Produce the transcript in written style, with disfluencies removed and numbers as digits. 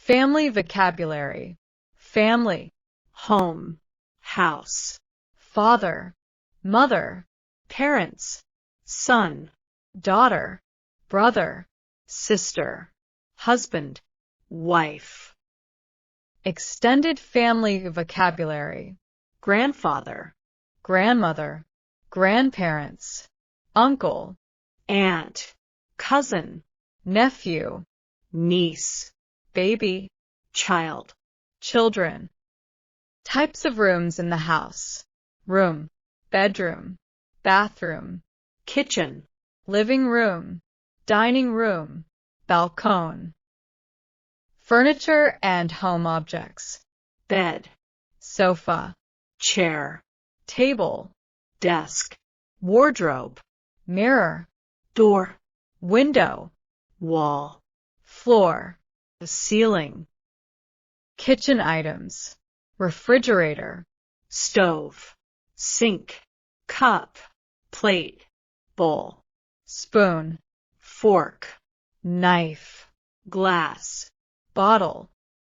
Family vocabulary. Family, home, house, father, mother, parents, son, daughter, brother, sister, husband. wife, Extended family vocabulary. grandfather, Grandmother, grandparents, uncle, aunt, cousin, nephew, niece, baby, child. children. Types of rooms in the house. Room, bedroom, bathroom, Kitchen, living room, dining room, balcony. Furniture and home objects. bed, Sofa, chair, table, desk, wardrobe, mirror, door, window, wall, floor. ceiling, Kitchen items. Refrigerator, stove, sink, cup, plate, bowl, spoon, fork, knife, glass, bottle,